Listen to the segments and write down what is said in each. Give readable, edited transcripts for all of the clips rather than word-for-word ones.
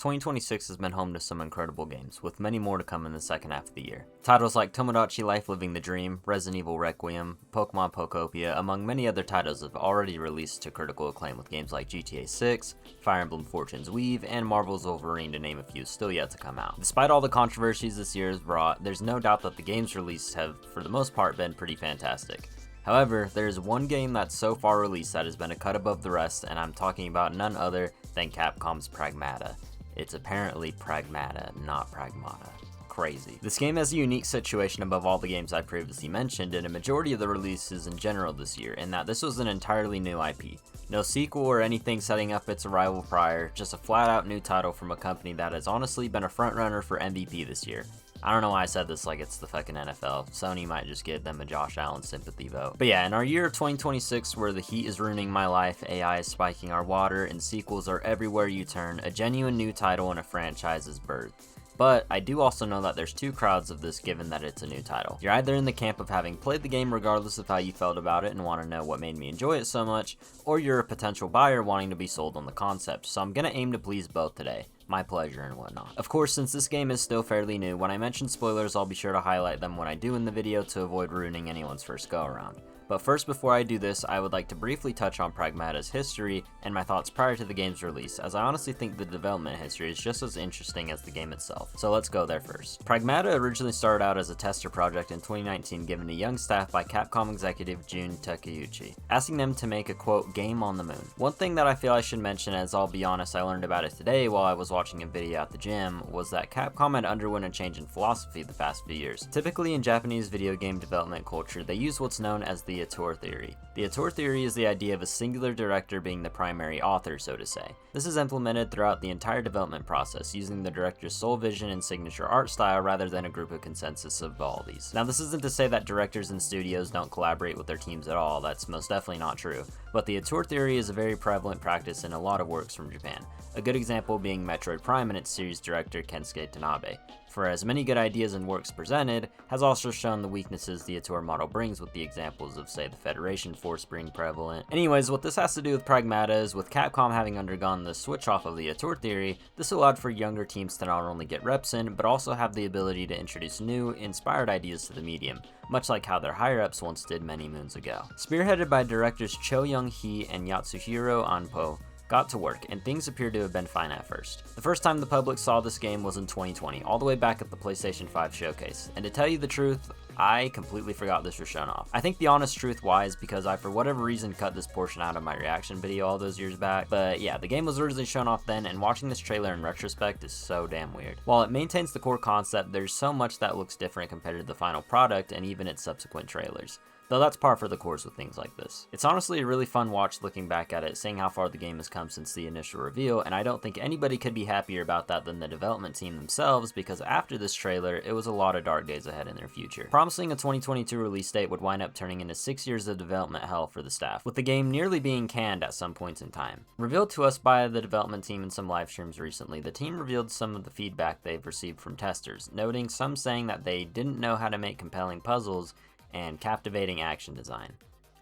2026 has been home to some incredible games, with many more to come in the second half of the year. Titles like Tomodachi Life Living the Dream, Resident Evil Requiem, Pokemon Pokopia, among many other titles have already released to critical acclaim, with games like GTA 6, Fire Emblem Fortune's Weave, and Marvel's Wolverine to name a few still yet to come out. Despite all the controversies this year has brought, there's no doubt that the games released have, for the most part, been pretty fantastic. However, there is one game that's so far released that has been a cut above the rest, and I'm talking about none other than Capcom's PRAGMATA. It's apparently PRAGMATA, not PRAGMATA. Crazy. This game has a unique situation above all the games I previously mentioned and a majority of the releases in general this year, in that this was an entirely new IP. No sequel or anything setting up its arrival prior, just a flat out new title from a company that has honestly been a frontrunner for MVP this year. I don't know why I said this like it's the fucking NFL. Sony might just give them a Josh Allen sympathy vote. But yeah, in our year of 2026, where the heat is ruining my life, AI is spiking our water, and sequels are everywhere you turn, a genuine new title in a franchise is birthed. But I do also know that there's two crowds of this given that it's a new title. You're either in the camp of having played the game regardless of how you felt about it and want to know what made me enjoy it so much, or you're a potential buyer wanting to be sold on the concept, so I'm gonna aim to please both today. My pleasure and whatnot. Of course, since this game is still fairly new, when I mention spoilers, I'll be sure to highlight them when I do in the video to avoid ruining anyone's first go around. But first, before I do this, I would like to briefly touch on PRAGMATA's history and my thoughts prior to the game's release, as I honestly think the development history is just as interesting as the game itself. So let's go there first. PRAGMATA originally started out as a tester project in 2019 given to young staff by Capcom executive Jun Takeuchi, asking them to make a quote, game on the moon. One thing that I feel I should mention, as I'll be honest, I learned about it today while I was watching a video at the gym, was that Capcom had underwent a change in philosophy the past few years. Typically in Japanese video game development culture, they use what's known as the auteur theory. The auteur theory is the idea of a singular director being the primary author, so to say. This is implemented throughout the entire development process, using the director's sole vision and signature art style rather than a group of consensus of all these. Now, this isn't to say that directors and studios don't collaborate with their teams at all, that's most definitely not true, but the auteur theory is a very prevalent practice in a lot of works from Japan. A good example being Metroid Prime and its series director Kensuke Tanabe. For as many good ideas and works presented, has also shown the weaknesses the auteur model brings, with the examples of, say, the Federation Force being prevalent. Anyways, what this has to do with PRAGMATA is, with Capcom having undergone the switch off of the auteur theory, this allowed for younger teams to not only get reps in, but also have the ability to introduce new, inspired ideas to the medium, much like how their higher-ups once did many moons ago. Spearheaded by directors Cho Young-hee and Yatsuhiro Anpo, got to work, and things appeared to have been fine at first. The first time the public saw this game was in 2020, all the way back at the PlayStation 5 showcase, and to tell you the truth, I completely forgot this was shown off. I think the honest truth why is because I, for whatever reason, cut this portion out of my reaction video all those years back, but yeah, the game was originally shown off then, and watching this trailer in retrospect is so damn weird. While it maintains the core concept, there's so much that looks different compared to the final product and even its subsequent trailers. Though that's par for the course with things like this. It's honestly a really fun watch looking back at it, seeing how far the game has come since the initial reveal, and I don't think anybody could be happier about that than the development team themselves, because after this trailer, it was a lot of dark days ahead in their future. Promising a 2022 release date would wind up turning into 6 years of development hell for the staff, with the game nearly being canned at some points in time. Revealed to us by the development team in some live streams recently, the team revealed some of the feedback they've received from testers, noting some saying that they didn't know how to make compelling puzzles and captivating action design.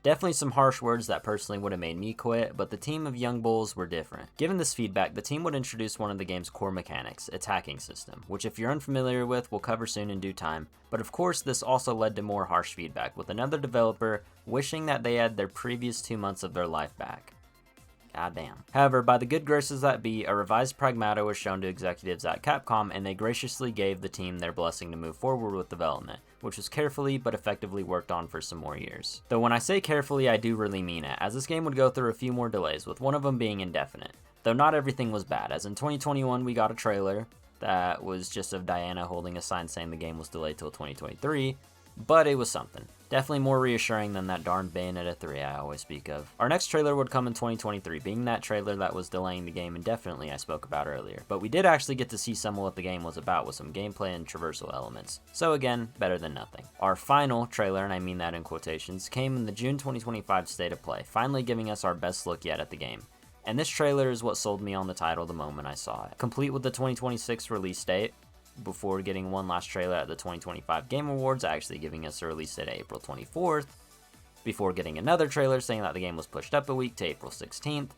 Definitely some harsh words that personally would have made me quit, but the team of young bulls were different. Given this feedback, the team would introduce one of the game's core mechanics, its hacking system, which if you're unfamiliar with, we'll cover soon in due time, but of course this also led to more harsh feedback, with another developer wishing that they had their previous 2 months of their life back. Goddamn. However, by the good graces that be, a revised PRAGMATA was shown to executives at Capcom, and they graciously gave the team their blessing to move forward with development, which was carefully but effectively worked on for some more years. Though when I say carefully, I do really mean it, as this game would go through a few more delays, with one of them being indefinite. Though not everything was bad, as in 2021 we got a trailer that was just of Diana holding a sign saying the game was delayed till 2023, but it was something. Definitely more reassuring than that darn Bayonetta 3 I always speak of. Our next trailer would come in 2023, being that trailer that was delaying the game indefinitely I spoke about earlier. But we did actually get to see some of what the game was about with some gameplay and traversal elements. So again, better than nothing. Our final trailer, and I mean that in quotations, came in the June 2025 State of Play, finally giving us our best look yet at the game. And this trailer is what sold me on the title the moment I saw it. Complete with the 2026 release date, before getting one last trailer at the 2025 Game Awards, actually giving us a release date April 24th, before getting another trailer saying that the game was pushed up a week to April 16th,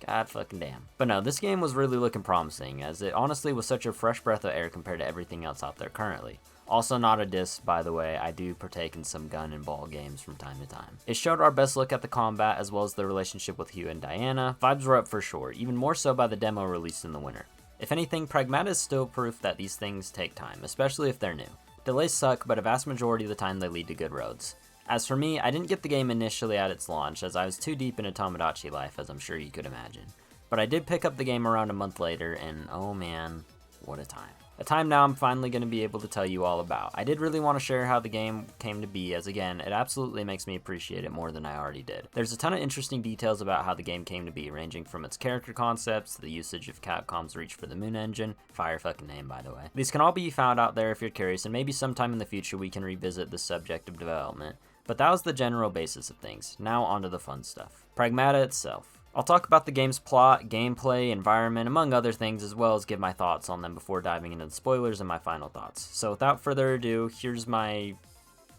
God fucking damn. But no, this game was really looking promising, as it honestly was such a fresh breath of air compared to everything else out there currently. Also not a diss, by the way, I do partake in some gun and ball games from time to time. It showed our best look at the combat as well as the relationship with Hugh and Diana. Vibes were up for sure, even more so by the demo released in the winter. If anything, Pragmata is still proof that these things take time, especially if they're new. Delays suck, but a vast majority of the time they lead to good roads. As for me, I didn't get the game initially at its launch, as I was too deep into Tomodachi Life, as I'm sure you could imagine. But I did pick up the game around a month later, and oh man, what a time. A time now I'm finally going to be able to tell you all about. I did really want to share how the game came to be, as again, it absolutely makes me appreciate it more than I already did. There's a ton of interesting details about how the game came to be, ranging from its character concepts to the usage of Capcom's Reach for the Moon engine, fire fucking name by the way. These can all be found out there if you're curious, and maybe sometime in the future we can revisit this subject of development. But that was the general basis of things. Now onto the fun stuff. Pragmata itself. I'll talk about the game's plot, gameplay, environment, among other things, as well as give my thoughts on them before diving into the spoilers and my final thoughts. So without further ado, here's my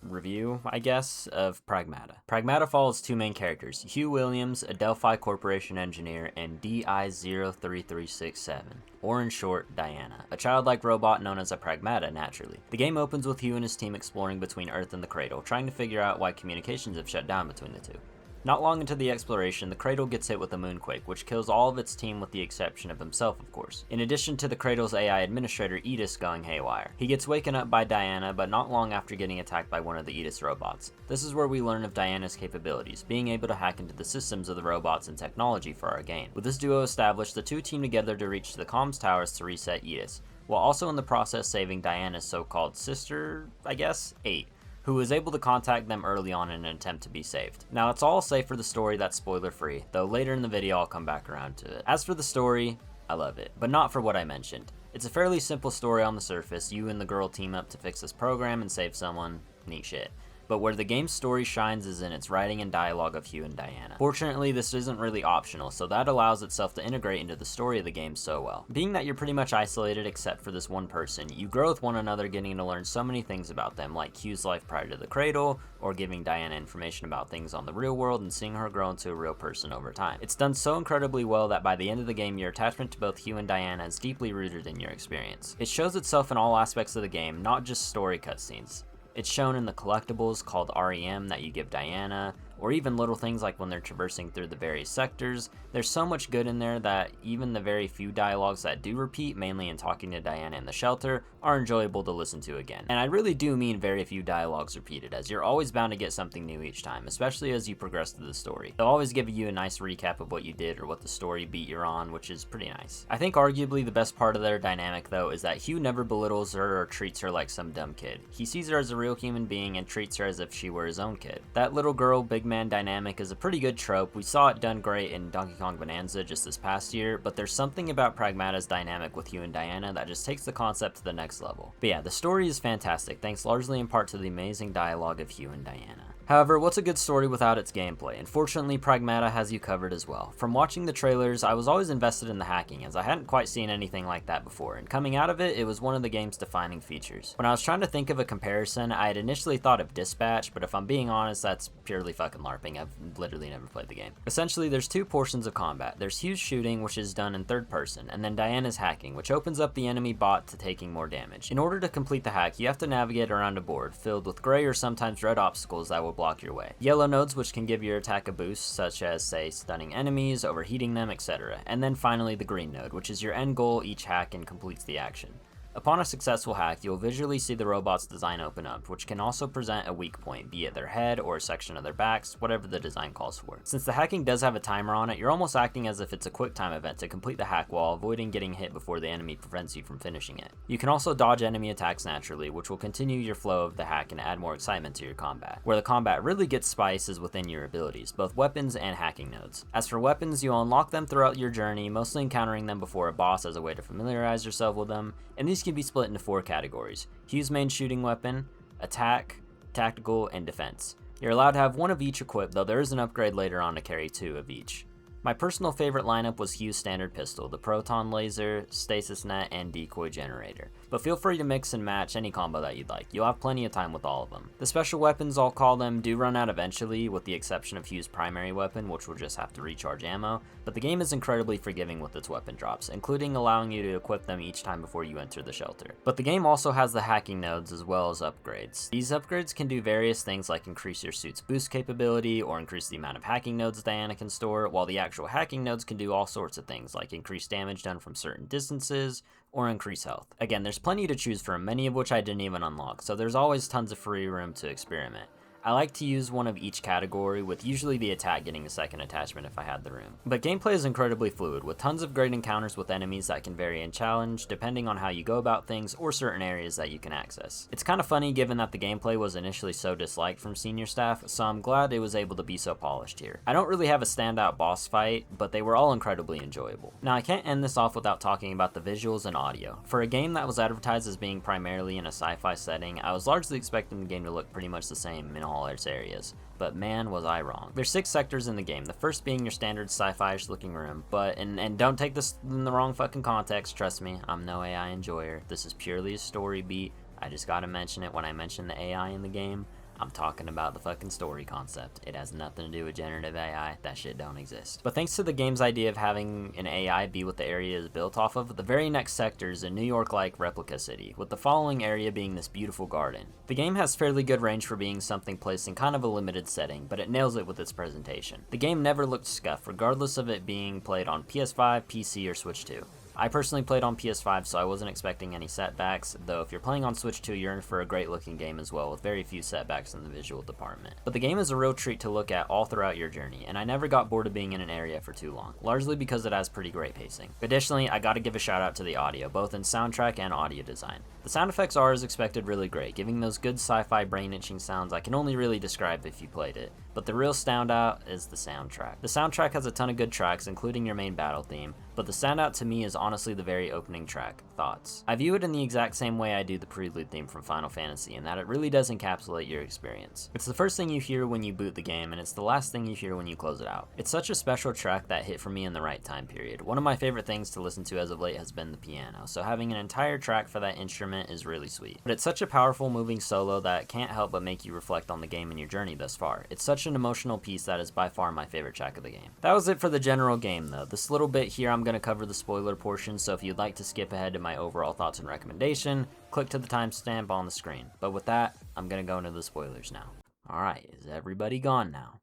review, I guess, of Pragmata. Pragmata follows two main characters, Hugh Williams, a Delphi Corporation engineer, and DI-03367, or in short, Diana, a childlike robot known as a Pragmata naturally. The game opens with Hugh and his team exploring between Earth and the Cradle, trying to figure out why communications have shut down between the two. Not long into the exploration, the Cradle gets hit with a moonquake, which kills all of its team with the exception of himself, of course. In addition to the Cradle's AI administrator, Edis, going haywire. He gets waken up by Diana, but not long after getting attacked by one of the Edis robots. This is where we learn of Diana's capabilities, being able to hack into the systems of the robots and technology for our game. With this duo established, the two team together to reach the comms towers to reset Edis, while also in the process saving Diana's so-called sister, I guess, 8. Who was able to contact them early on in an attempt to be saved. Now it's all safe for the story that's spoiler free, though later in the video I'll come back around to it. As for the story, I love it, but not for what I mentioned. It's a fairly simple story on the surface. You and the girl team up to fix this program and save someone, neat shit. But where the game's story shines is in its writing and dialogue of Hugh and Diana. Fortunately, this isn't really optional, so that allows itself to integrate into the story of the game so well. Being that you're pretty much isolated except for this one person, you grow with one another, getting to learn so many things about them, like Hugh's life prior to the Cradle, or giving Diana information about things on the real world and seeing her grow into a real person over time. It's done so incredibly well that by the end of the game, your attachment to both Hugh and Diana is deeply rooted in your experience. It shows itself in all aspects of the game, not just story cutscenes. It's shown in the collectibles called REM that you give Diana, or even little things like when they're traversing through the various sectors. There's so much good in there that even the very few dialogues that do repeat, mainly in talking to Diana in the shelter, are enjoyable to listen to again. And I really do mean very few dialogues repeated, as you're always bound to get something new each time, especially as you progress through the story. They'll always give you a nice recap of what you did or what the story beat you're on, which is pretty nice. I think arguably the best part of their dynamic though is that Hugh never belittles her or treats her like some dumb kid. He sees her as a real human being and treats her as if she were his own kid. That little girl, big man dynamic is a pretty good trope. We saw it done great in Donkey Kong Bonanza just this past year, but there's something about Pragmata's dynamic with Hugh and Diana that just takes the concept to the next level. But yeah, the story is fantastic, thanks largely in part to the amazing dialogue of Hugh and Diana. However, what's a good story without its gameplay? And fortunately, Pragmata has you covered as well. From watching the trailers, I was always invested in the hacking, as I hadn't quite seen anything like that before, and coming out of it, it was one of the game's defining features. When I was trying to think of a comparison, I had initially thought of Dispatch, but if I'm being honest, that's purely fucking LARPing. I've literally never played the game. Essentially, there's two portions of combat. There's Hugh's shooting, which is done in third person, and then Diana's hacking, which opens up the enemy bot to taking more damage. In order to complete the hack, you have to navigate around a board filled with gray or sometimes red obstacles that will block your way. Yellow nodes, which can give your attack a boost, such as, say, stunning enemies, overheating them, etc. And then finally the green node, which is your end goal each hack and completes the action. Upon a successful hack, you'll visually see the robot's design open up, which can also present a weak point, be it their head or a section of their backs, whatever the design calls for. Since the hacking does have a timer on it, you're almost acting as if it's a quick time event to complete the hack while avoiding getting hit before the enemy prevents you from finishing it. You can also dodge enemy attacks naturally, which will continue your flow of the hack and add more excitement to your combat. Where the combat really gets spice is within your abilities, both weapons and hacking nodes. As for weapons, you'll unlock them throughout your journey, mostly encountering them before a boss as a way to familiarize yourself with them, and these can be split into 4 categories: Hugh's main shooting weapon, attack, tactical, and defense. You're allowed to have one of each equipped, though there is an upgrade later on to carry 2 of each. My personal favorite lineup was Hugh's standard pistol, the proton laser, stasis net, and decoy generator, but feel free to mix and match any combo that you'd like. You'll have plenty of time with all of them. The special weapons, I'll call them, do run out eventually, with the exception of Hugh's primary weapon, which will just have to recharge ammo, but the game is incredibly forgiving with its weapon drops, including allowing you to equip them each time before you enter the shelter. But the game also has the hacking nodes as well as upgrades. These upgrades can do various things like increase your suit's boost capability or increase the amount of hacking nodes Diana can store, while the actual hacking nodes can do all sorts of things like increase damage done from certain distances or increase health. Again, there's plenty to choose from, many of which I didn't even unlock, so there's always tons of free room to experiment. I like to use one of each category, with usually the attack getting a second attachment if I had the room. But gameplay is incredibly fluid, with tons of great encounters with enemies that can vary in challenge, depending on how you go about things or certain areas that you can access. It's kind of funny given that the gameplay was initially so disliked from senior staff, so I'm glad it was able to be so polished here. I don't really have a standout boss fight, but they were all incredibly enjoyable. Now I can't end this off without talking about the visuals and audio. For a game that was advertised as being primarily in a sci-fi setting, I was largely expecting the game to look pretty much the same in all its areas, but man was I wrong. There's 6 sectors in the game, the first being your standard sci-fi-ish looking room, but, and don't take this in the wrong fucking context, trust me, I'm no AI enjoyer, this is purely a story beat, I just gotta mention it when I mention the AI in the game. I'm talking about the fucking story concept. It has nothing to do with generative AI, that shit don't exist. But thanks to the game's idea of having an AI be what the area is built off of, the very next sector is a New York-like replica city, with the following area being this beautiful garden. The game has fairly good range for being something placed in kind of a limited setting, but it nails it with its presentation. The game never looked scuffed, regardless of it being played on PS5, PC, or Switch 2. I personally played on PS5, so I wasn't expecting any setbacks, though if you're playing on Switch 2, you're in for a great looking game as well, with very few setbacks in the visual department. But the game is a real treat to look at all throughout your journey, and I never got bored of being in an area for too long, largely because it has pretty great pacing. Additionally, I gotta give a shout out to the audio, both in soundtrack and audio design. The sound effects are, as expected, really great, giving those good sci-fi brain-itching sounds I can only really describe if you played it. But the real standout is the soundtrack. The soundtrack has a ton of good tracks, including your main battle theme, but the standout to me is honestly the very opening track, Thoughts. I view it in the exact same way I do the prelude theme from Final Fantasy, in that it really does encapsulate your experience. It's the first thing you hear when you boot the game, and it's the last thing you hear when you close it out. It's such a special track that hit for me in the right time period. One of my favorite things to listen to as of late has been the piano, so having an entire track for that instrument is really sweet. But it's such a powerful moving solo that can't help but make you reflect on the game and your journey thus far. It's such an emotional piece that is by far my favorite track of the game. That was it for the general game though. This little bit here I'm going to cover the spoiler portion, so if you'd like to skip ahead to my overall thoughts and recommendation, click to the timestamp on the screen. But with that, I'm going to go into the spoilers now. Alright, is everybody gone now?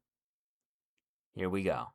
Here we go.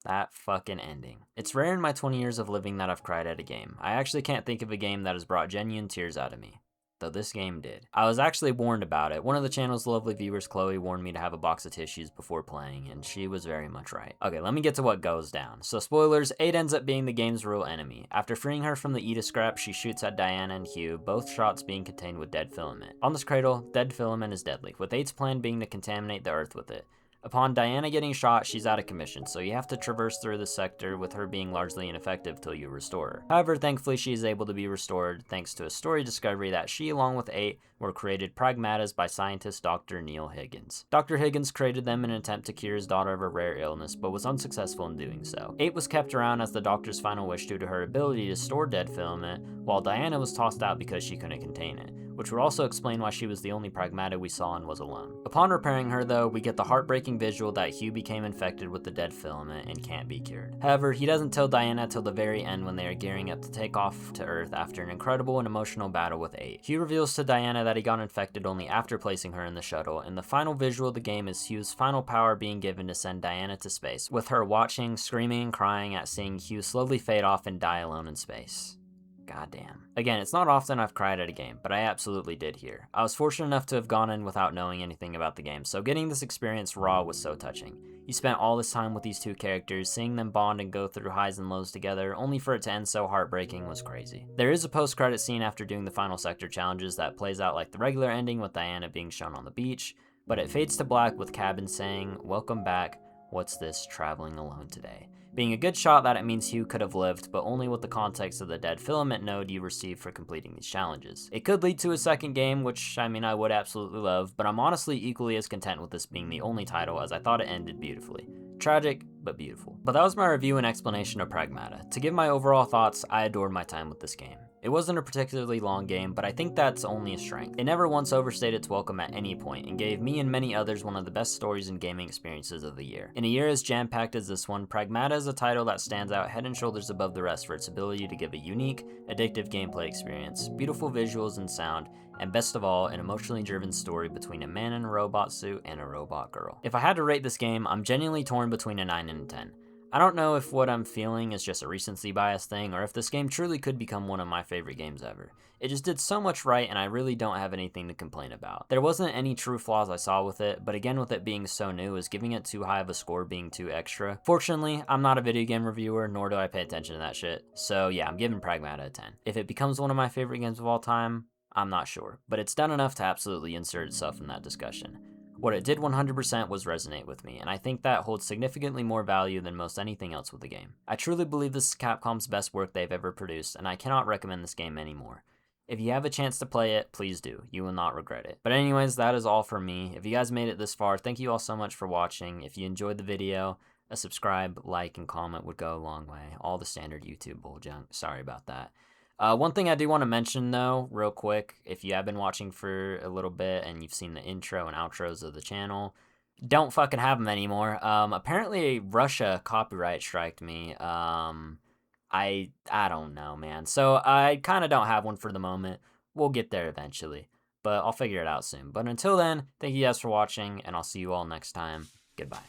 That fucking ending. It's rare in my 20 years of living that I've cried at a game. I actually can't think of a game that has brought genuine tears out of me. Though this game did. I was actually warned about it. One of the channel's lovely viewers, Chloe, warned me to have a box of tissues before playing, and she was very much right. Okay, let me get to what goes down. So spoilers, 8 ends up being the game's real enemy. After freeing her from the Eda scrap, she shoots at Diana and Hugh, both shots being contained with dead filament. On this cradle, dead filament is deadly, with 8's plan being to contaminate the earth with it. Upon Diana getting shot, she's out of commission, so you have to traverse through the sector with her being largely ineffective till you restore her. However, thankfully she is able to be restored thanks to a story discovery that she, along with 8, were created pragmatas by scientist Dr. Neil Higgins. Dr. Higgins created them in an attempt to cure his daughter of a rare illness, but was unsuccessful in doing so. 8 was kept around as the doctor's final wish due to her ability to store dead filament, while Diana was tossed out because she couldn't contain it, which would also explain why she was the only pragmata we saw and was alone. Upon repairing her though, we get the heartbreaking visual that Hugh became infected with the dead filament and can't be cured. However, he doesn't tell Diana till the very end when they are gearing up to take off to Earth after an incredible and emotional battle with 8. Hugh reveals to Diana that he got infected only after placing her in the shuttle, and the final visual of the game is Hugh's final power being given to send Diana to space, with her watching, screaming and crying at seeing Hugh slowly fade off and die alone in space. Goddamn. Again, it's not often I've cried at a game, but I absolutely did here. I was fortunate enough to have gone in without knowing anything about the game, so getting this experience raw was so touching. You spent all this time with these two characters, seeing them bond and go through highs and lows together, only for it to end so heartbreaking was crazy. There is a post-credit scene after doing the final sector challenges that plays out like the regular ending with Diana being shown on the beach, but it fades to black with Cabin saying, "Welcome back, what's this, traveling alone today?" being a good shot that it means Hugh could have lived, but only with the context of the dead filament node you receive for completing these challenges. It could lead to a second game, which, I mean, I would absolutely love, but I'm honestly equally as content with this being the only title, as I thought it ended beautifully. Tragic, but beautiful. But that was my review and explanation of Pragmata. To give my overall thoughts, I adored my time with this game. It wasn't a particularly long game, but I think that's only a strength. It never once overstayed its welcome at any point, and gave me and many others one of the best stories and gaming experiences of the year. In a year as jam-packed as this one, Pragmata is a title that stands out head and shoulders above the rest for its ability to give a unique, addictive gameplay experience, beautiful visuals and sound, and best of all, an emotionally driven story between a man in a robot suit and a robot girl. If I had to rate this game, I'm genuinely torn between a 9 and a 10. I don't know if what I'm feeling is just a recency bias thing, or if this game truly could become one of my favorite games ever. It just did so much right, and I really don't have anything to complain about. There wasn't any true flaws I saw with it, but again, with it being so new, is giving it too high of a score being too extra. Fortunately, I'm not a video game reviewer, nor do I pay attention to that shit, so yeah, I'm giving Pragmata a 10. If it becomes one of my favorite games of all time, I'm not sure, but it's done enough to absolutely insert itself in that discussion. What it did 100% was resonate with me, and I think that holds significantly more value than most anything else with the game. I truly believe this is Capcom's best work they've ever produced, and I cannot recommend this game anymore. If you have a chance to play it, please do. You will not regret it. But anyways, that is all from me. If you guys made it this far, thank you all so much for watching. If you enjoyed the video, a subscribe, like, and comment would go a long way. All the standard YouTube bull junk. Sorry about that. One thing I do want to mention, though, real quick, if you have been watching for a little bit and you've seen the intro and outros of the channel, don't fucking have them anymore. Apparently Russia copyright striked me. I don't know, man. So I kind of don't have one for the moment. We'll get there eventually, but I'll figure it out soon. But until then, thank you guys for watching, and I'll see you all next time. Goodbye.